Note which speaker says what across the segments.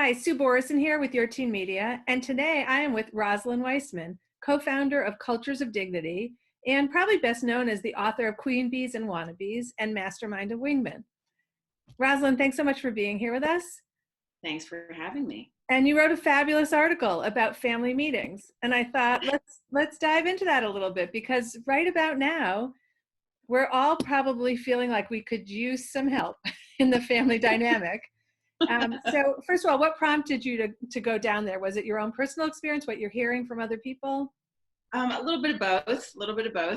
Speaker 1: Hi, Sue Borison here with Your Teen Media, and today I am with Rosalind Wiseman, co-founder of Cultures of Dignity, and probably best known as the author of Queen Bees and Wannabes and mastermind of Wingman. Rosalind, thanks so much for being here with us.
Speaker 2: Thanks for having me.
Speaker 1: And you wrote a fabulous article about family meetings, and I thought let's dive into that a little bit, because right about now, we're all probably feeling like we could use some help in the family dynamic. So first of all, what prompted you to go down there? Was it your own personal experience, what you're hearing from other people?
Speaker 2: A little bit of both,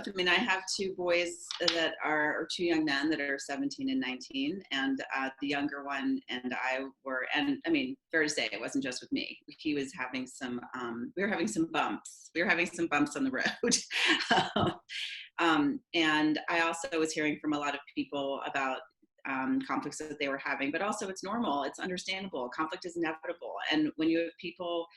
Speaker 2: I mean, I have two boys that are, or two young men that are 17 and 19, and the younger one and I were, and I mean, fair to say, it wasn't just with me. He was having some, we were having some bumps. We were having some bumps on the road. And I also was hearing from a lot of people about conflicts that they were having, but also it's normal, it's understandable. Conflict is inevitable. And when you have people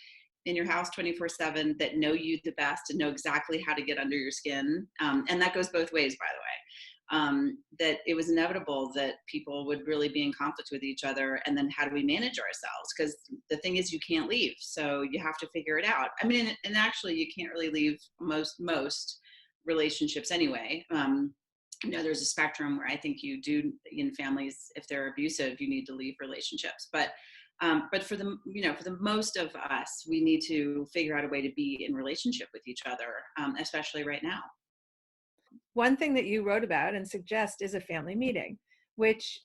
Speaker 2: in your house 24/7 that know you the best and know exactly how to get under your skin, and that goes both ways, by the way, that it was inevitable that people would really be in conflict with each other. And then how do we manage ourselves? Because the thing is, you can't leave, so you have to figure it out. I mean, and actually you can't really leave most relationships anyway. You know, there's a spectrum where I think you do, in families, if they're abusive, you need to leave relationships. But for the, you know, for the most of us, we need to figure out a way to be in relationship with each other, especially right now.
Speaker 1: One thing that you wrote about and suggest is a family meeting, which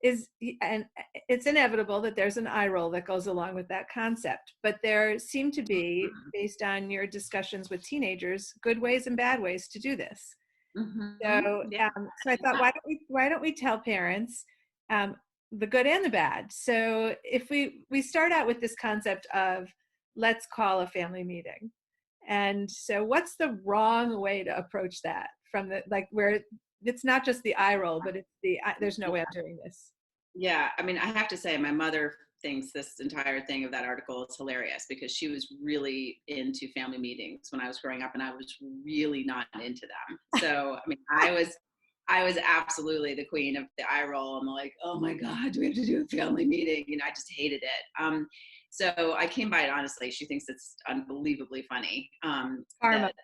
Speaker 1: is, and it's inevitable that there's an eye roll that goes along with that concept, but there seem to be, based on your discussions with teenagers, good ways and bad ways to do this. So,
Speaker 2: Yeah.
Speaker 1: so I thought, why don't we tell parents the good and the bad? So if we start out with this concept of let's call a family meeting, and so what's the wrong way to approach that, from the, like, where it's not just the eye roll, but it's the there's no way I'm doing this.
Speaker 2: Yeah, I mean, I have to say, my mother thinks this entire thing of that article is hilarious, because she was really into family meetings when I was growing up, and I was really not into them. So, I mean, I was absolutely the queen of the eye roll. I'm like, oh my God, do we have to do a family meeting? You know, I just hated it. So I came by it honestly. She thinks it's unbelievably funny. That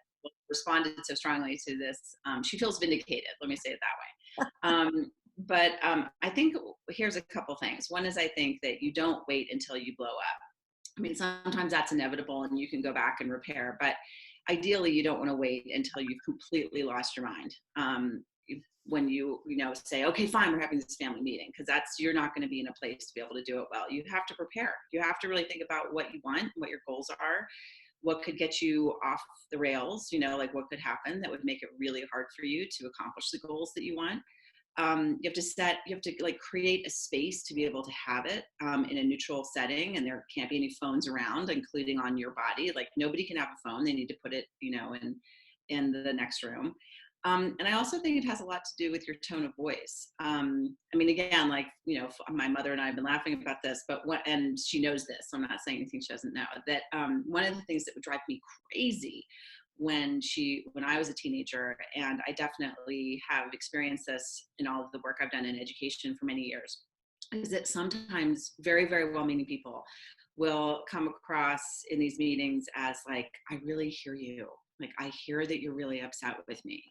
Speaker 2: responded so strongly to this. She feels vindicated. Let me say it that way. But I think here's a couple things. One is, I think that you don't wait until you blow up. I mean, sometimes that's inevitable and you can go back and repair, but ideally you don't want to wait until you've completely lost your mind. When you say, okay, fine, we're having this family meeting, because you're not going to be in a place to be able to do it well. You have to prepare. You have to really think about what you want, what your goals are, what could get you off the rails, you know, like what could happen that would make it really hard for you to accomplish the goals that you want. You have to like create a space to be able to have it in a neutral setting, and there can't be any phones around, including on your body. Like, nobody can have a phone. They need to put it, you know, in the next room. And I also think it has a lot to do with your tone of voice. I mean, again, like, you know, my mother and I have been laughing about this, but and she knows this, so I'm not saying anything she doesn't know, that one of the things that would drive me crazy when I was a teenager, and I definitely have experienced this in all of the work I've done in education for many years, is that sometimes very, very well-meaning people will come across in these meetings as like, I really hear you. Like, I hear that you're really upset with me.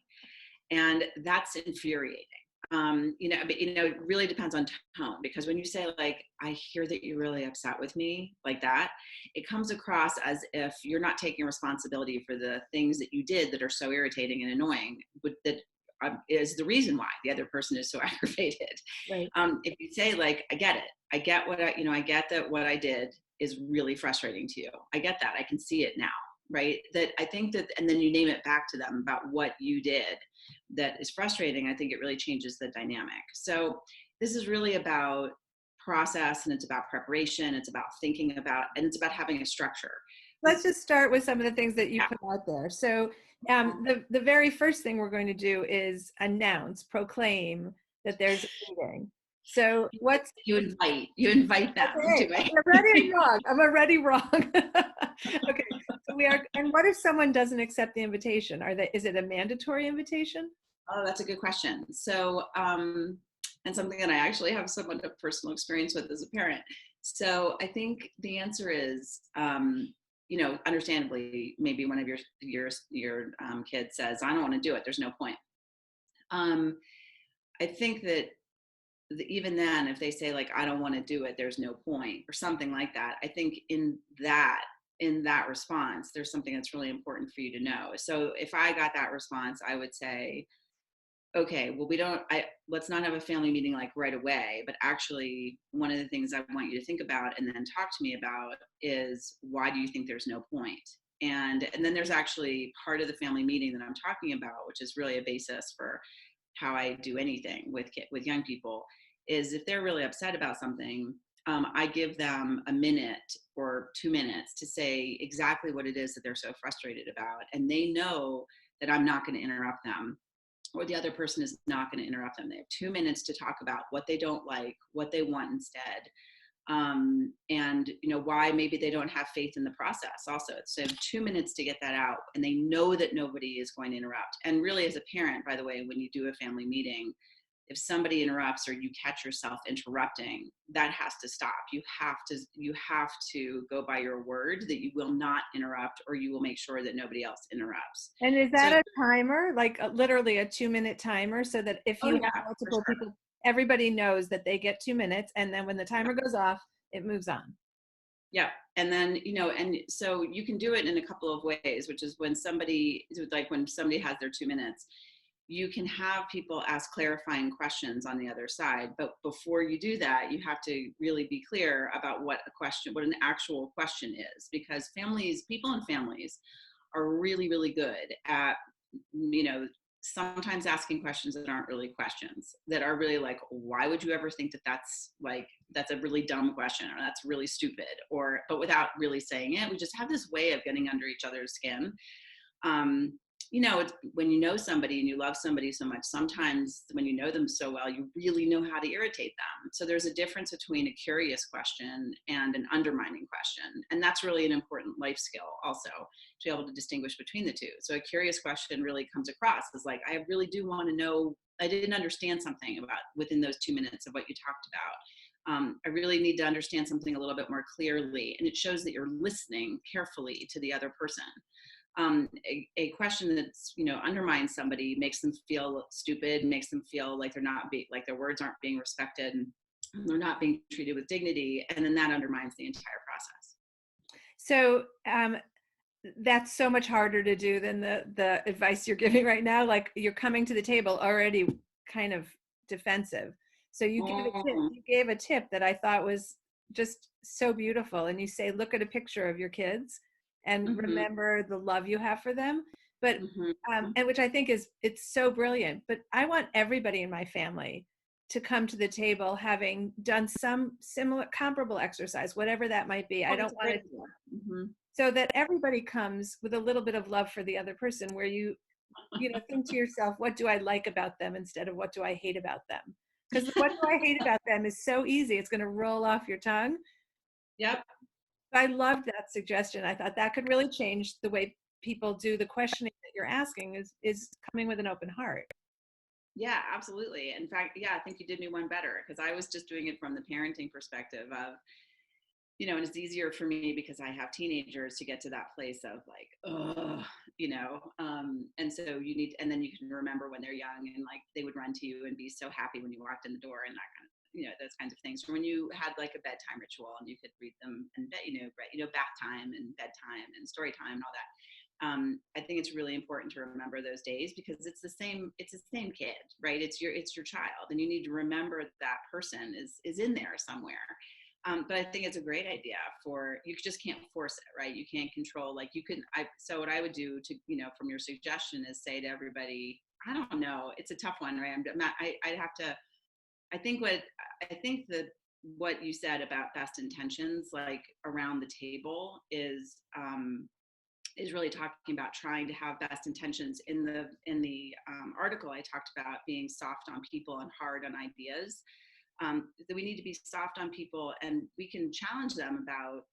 Speaker 2: And that's infuriating. You know, but, you know, it really depends on tone, because when you say, like, I hear that you're really upset with me, like that, it comes across as if you're not taking responsibility for the things that you did that are so irritating and annoying, but that is the reason why the other person is so aggravated.
Speaker 1: Right.
Speaker 2: If you say, like, I get it. I get I get that what I did is really frustrating to you. I get that. I can see it now. Right. That I think that, and then you name it back to them about what you did that is frustrating. I think it really changes the dynamic. So this is really about process, and it's about preparation. It's about thinking about, and it's about having a structure.
Speaker 1: Let's just start with some of the things that you put out there. So the very first thing we're going to do is proclaim that there's a meeting. So what's
Speaker 2: you invite them to it.
Speaker 1: I'm already wrong. Okay, so we are. And what if someone doesn't accept the invitation? Is it a mandatory invitation?
Speaker 2: Oh, that's a good question. So, and something that I actually have somewhat of personal experience with as a parent. So I think the answer is, understandably, maybe one of your kids says, "I don't want to do it. There's no point." Um, I think that even then, if they say like, "I don't want to do it, there's no point," or something like that, I think in that response, there's something that's really important for you to know. So if I got that response, I would say, okay, well, let's not have a family meeting like right away, but actually one of the things I want you to think about and then talk to me about is, why do you think there's no point? And then there's actually part of the family meeting that I'm talking about, which is really a basis for how I do anything with young people, is if they're really upset about something, I give them a minute or 2 minutes to say exactly what it is that they're so frustrated about, and they know that I'm not going to interrupt them, or the other person is not going to interrupt them. They have 2 minutes to talk about what they don't like, what they want instead, and why maybe they don't have faith in the process. Also, so they have 2 minutes to get that out, and they know that nobody is going to interrupt. And really, as a parent, by the way, when you do a family meeting, if somebody interrupts or you catch yourself interrupting, that has to stop. You have to go by your word that you will not interrupt, or you will make sure that nobody else interrupts.
Speaker 1: And is
Speaker 2: So,
Speaker 1: that a timer, like literally a 2-minute timer, so that if
Speaker 2: oh
Speaker 1: you
Speaker 2: yeah,
Speaker 1: have
Speaker 2: for
Speaker 1: multiple
Speaker 2: sure.
Speaker 1: people, everybody knows that they get 2 minutes, and then when the timer goes off, it moves on?
Speaker 2: Yeah. And then, and so you can do it in a couple of ways, which is when somebody has their 2 minutes, you can have people ask clarifying questions on the other side. But before you do that, you have to really be clear about what an actual question is, because people in families are really, really good at, sometimes asking questions that aren't really questions, that are really like, why would you ever think that's a really dumb question, or that's really stupid, but without really saying it. We just have this way of getting under each other's skin. um, it's when you know somebody and you love somebody so much, sometimes when you know them so well, you really know how to irritate them. So there's a difference between a curious question and an undermining question. And that's really an important life skill also, to be able to distinguish between the two. So a curious question really comes across as like, I really do want to know, I didn't understand something about within those 2 minutes of what you talked about. I really need to understand something a little bit more clearly. And it shows that you're listening carefully to the other person. A question that's undermines somebody, makes them feel stupid, makes them feel like like their words aren't being respected, and they're not being treated with dignity, and then that undermines the entire process.
Speaker 1: So that's so much harder to do than the advice you're giving right now. Like, you're coming to the table already kind of defensive. So you gave a tip.
Speaker 2: Mm-hmm.
Speaker 1: You gave a tip that I thought was just so beautiful. And you say, look at a picture of your kids and
Speaker 2: Mm-hmm.
Speaker 1: remember the love you have for them. But
Speaker 2: Mm-hmm.
Speaker 1: and which I think it's so brilliant. But I want everybody in my family to come to the table having done some similar comparable exercise, whatever that might be. I
Speaker 2: Oh, that's
Speaker 1: don't
Speaker 2: a
Speaker 1: want
Speaker 2: great
Speaker 1: it,
Speaker 2: idea. Mm-hmm.
Speaker 1: so that everybody comes with a little bit of love for the other person, where you think to yourself, what do I like about them, instead of what do I hate about them? Because what do I hate about them is so easy, it's going to roll off your tongue.
Speaker 2: Yep.
Speaker 1: I loved that suggestion. I thought that could really change the way people do the questioning that you're asking, is coming with an open heart.
Speaker 2: Yeah, absolutely. In fact, yeah, I think you did me one better, because I was just doing it from the parenting perspective of, and it's easier for me because I have teenagers to get to that place of like, oh, and so and then you can remember when they're young, and like they would run to you and be so happy when you walked in the door, and that kind of, those kinds of things. Or when you had like a bedtime ritual and you could read them, and bath time and bedtime and story time and all that. I think it's really important to remember those days, because it's the same kid, right? It's your child, and you need to remember that person is in there somewhere. But I think it's a great idea you just can't force it, right? You can't control, like so what I would do to, from your suggestion, is say to everybody, I don't know, it's a tough one, right? I'd have to, I think that what you said about best intentions, like around the table, is really talking about trying to have best intentions. In the article, I talked about being soft on people and hard on ideas. That we need to be soft on people, and we can challenge them about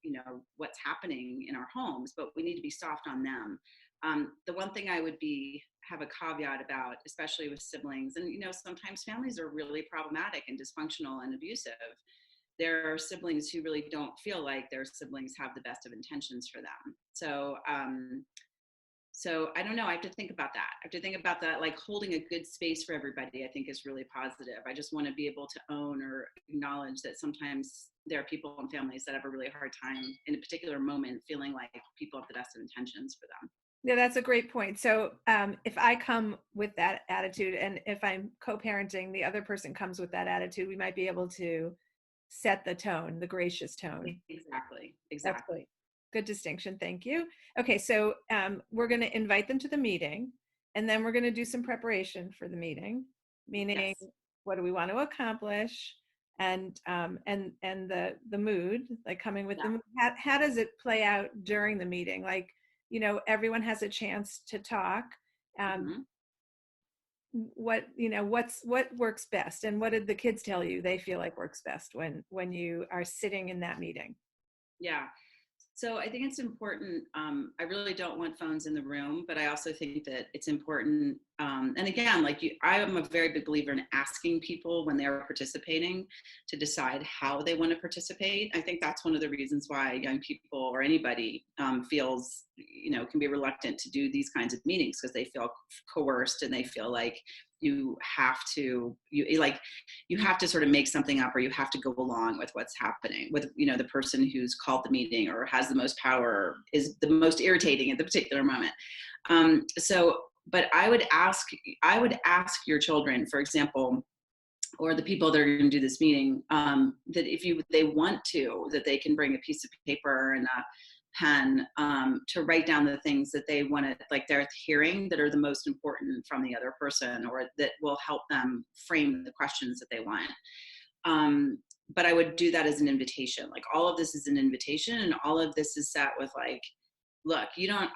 Speaker 2: what's happening in our homes, but we need to be soft on them. The one thing I would have a caveat about, especially with siblings, and sometimes families are really problematic and dysfunctional and abusive. there are siblings who really don't feel like their siblings have the best of intentions for them. So I don't know. I have to think about that. I have to think about that, like holding a good space for everybody, I think is really positive. I just want to be able to own or acknowledge that sometimes there are people and families that have a really hard time in a particular moment feeling like people have the best of intentions for them.
Speaker 1: Yeah, that's a great point. So if I come with that attitude, and if I'm co-parenting, the other person comes with that attitude, we might be able to set the tone, the gracious tone.
Speaker 2: Exactly.
Speaker 1: That's
Speaker 2: Exactly.
Speaker 1: great. Good distinction. Thank you. Okay, so we're going to invite them to the meeting, and then we're going to do some preparation for the meeting, meaning
Speaker 2: Yes.
Speaker 1: what do we want to accomplish, and the mood, like coming with
Speaker 2: Yeah.
Speaker 1: the mood. How does it play out during the meeting? Like, everyone has a chance to talk.
Speaker 2: Mm-hmm.
Speaker 1: What what works best, and what did the kids tell you they feel like works best when you are sitting in that meeting?
Speaker 2: Yeah. So I think it's important. I really don't want phones in the room, but I also think that it's important. And again, I am a very big believer in asking people when they're participating to decide how they want to participate. I think that's one of the reasons why young people or anybody feels, can be reluctant to do these kinds of meetings, because they feel coerced and they feel like you have to sort of make something up, or you have to go along with what's happening with the person who's called the meeting or has the most power, is the most irritating at the particular moment. But I would ask your children, for example, or the people that are going to do this meeting, that if they want to, that they can bring a piece of paper and a pen, to write down the things that they want to, like, they're hearing that are the most important from the other person, or that will help them frame the questions that they want. But I would do that as an invitation. Like, all of this is an invitation, and all of this is set with, like, look,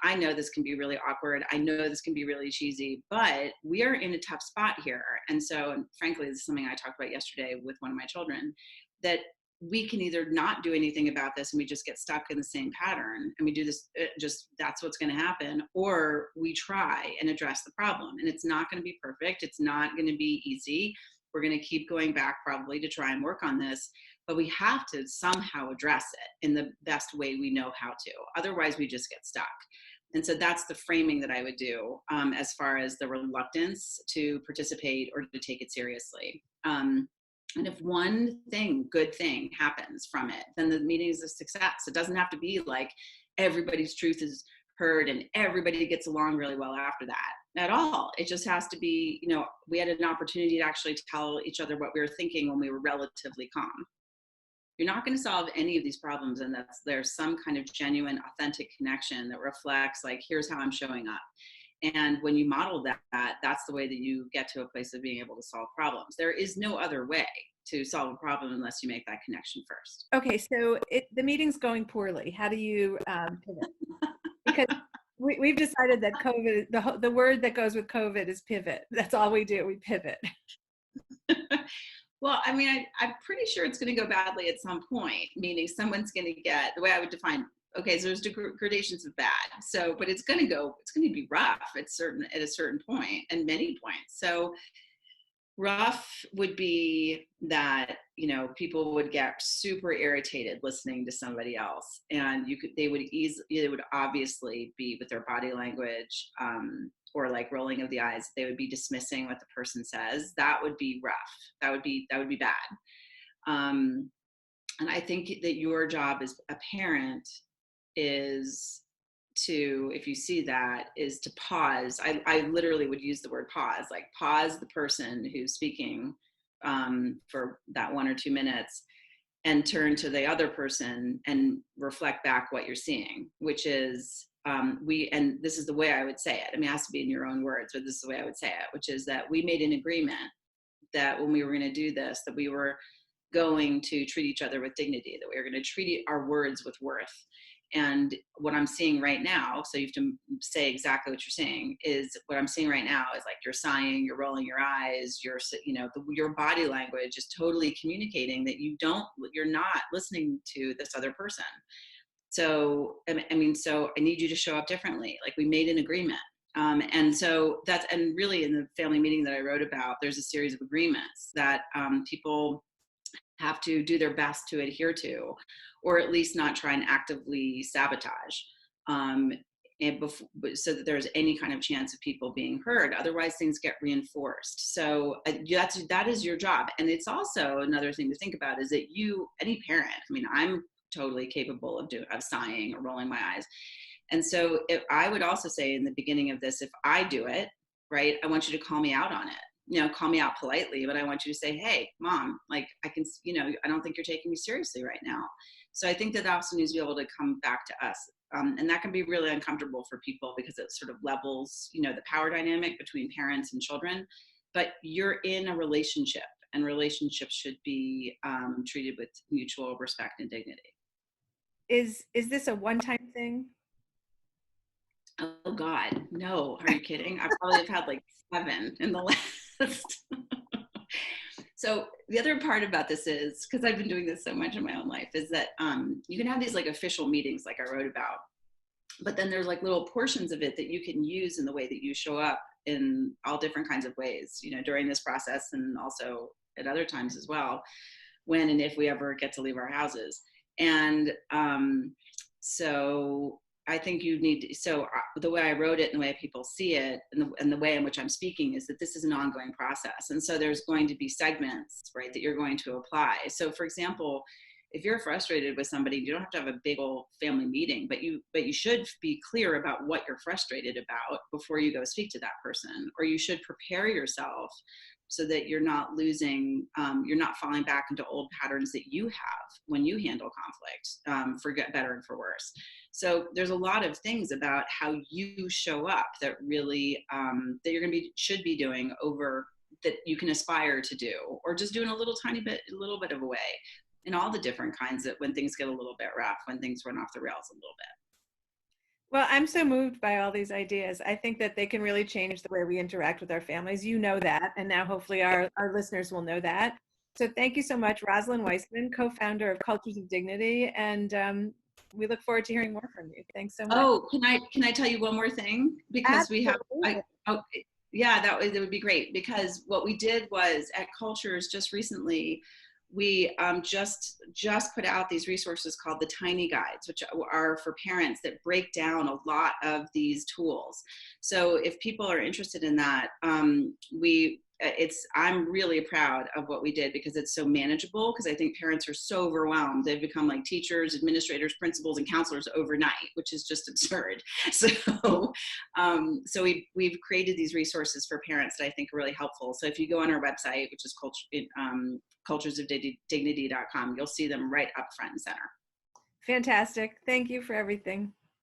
Speaker 2: I know this can be really awkward. I know this can be really cheesy, but we are in a tough spot here. And so, and frankly, this is something I talked about yesterday with one of my children, that we can either not do anything about this and we just get stuck in the same pattern and we do this, that's what's going to happen, or we try and address the problem. And it's not going to be perfect. It's not going to be easy. We're going to keep going back probably to try and work on this, but we have to somehow address it in the best way we know how to. Otherwise, we just get stuck. And so that's the framing that I would do, as far as the reluctance to participate or to take it seriously. And if one good thing happens from it, then the meeting is a success. It doesn't have to be like everybody's truth is heard and everybody gets along really well after that at all. It just has to be, we had an opportunity to actually tell each other what we were thinking when we were relatively calm. You're not going to solve any of these problems unless there's some kind of genuine, authentic connection that reflects, like, here's how I'm showing up. And when you model that, that's the way that you get to a place of being able to solve problems. There is no other way to solve a problem unless you make that connection first.
Speaker 1: Okay, so the meeting's going poorly. How do you pivot? Because we've decided that COVID, the word that goes with COVID is pivot. That's all we do. We pivot.
Speaker 2: Well, I mean, I'm pretty sure it's going to go badly at some point, meaning someone's going to get, the way I would define, okay, so there's gradations of bad. So, but it's going to be rough at a certain point and many points. So rough would be that, people would get super irritated listening to somebody else, and they would obviously be with their body language, or like rolling of the eyes. They would be dismissing what the person says. That would be rough. That would be bad. And I think that your job as a parent is to, if you see that, is to pause. I literally would use the word pause, like pause the person who's speaking, for that 1 or 2 minutes, and turn to the other person and reflect back what you're seeing, which is, and this is the way I would say it. I mean, it has to be in your own words, but this is the way I would say it, which is that we made an agreement that when we were going to do this, that we were going to treat each other with dignity, that we were going to treat our words with worth. And what I'm seeing right now, so you have to say exactly what you're saying, is what I'm seeing right now is like you're sighing, you're rolling your eyes, your body language is totally communicating that you're not listening to this other person. So, I mean, so I need you to show up differently. Like, we made an agreement. And so and really in the family meeting that I wrote about, there's a series of agreements that people have to do their best to adhere to, or at least not try and actively sabotage. Um, so that there's any kind of chance of people being heard. Otherwise, things get reinforced. So that is your job. And it's also another thing to think about is that any parent, I mean, I'm totally capable of sighing or rolling my eyes. And so I would also say in the beginning of this, if I do it, right, I want you to call me out on it. Call me out politely, but I want you to say, hey, mom, like I don't think you're taking me seriously right now. So I think that also needs to be able to come back to us. And that can be really uncomfortable for people because it sort of levels, the power dynamic between parents and children. But you're in a relationship, and relationships should be treated with mutual respect and dignity.
Speaker 1: Is this a one-time thing?
Speaker 2: Oh God, no. Are you kidding? I probably have had like 7 in the last. So the other part about this is, because I've been doing this so much in my own life, is that you can have these like official meetings like I wrote about, but then there's like little portions of it that you can use in the way that you show up in all different kinds of ways, during this process and also at other times as well, when and if we ever get to leave our houses. And so I think the way I wrote it and the way people see it and the way in which I'm speaking is that this is an ongoing process. And so there's going to be segments, right, that you're going to apply. So for example, if you're frustrated with somebody, you don't have to have a big old family meeting, but you should be clear about what you're frustrated about before you go speak to that person, or you should prepare yourself so that you're not you're not falling back into old patterns that you have when you handle conflict, for better and for worse. So there's a lot of things about how you show up that really, that you're should be doing over, that you can aspire to do, or just doing a little bit of a way in all the different kinds that when things get a little bit rough, when things run off the rails a little bit.
Speaker 1: Well, I'm so moved by all these ideas. I think that they can really change the way we interact with our families. You know that, and now hopefully our listeners will know that. So thank you so much, Rosalind Wiseman, co-founder of Cultures of Dignity, and we look forward to hearing more from you. Thanks so much.
Speaker 2: Oh, can I tell you one more thing? Because that would be great. Because what we did was at Cultures just recently, we just put out these resources called the Tiny Guides, which are for parents that break down a lot of these tools. So if people are interested in that, I'm really proud of what we did because it's so manageable, because I think parents are so overwhelmed. They've become like teachers, administrators, principals, and counselors overnight, which is just absurd. So we've created these resources for parents that I think are really helpful. So if you go on our website, which is culturesofdignity.com, you'll see them right up front and center.
Speaker 1: Fantastic. Thank you for everything.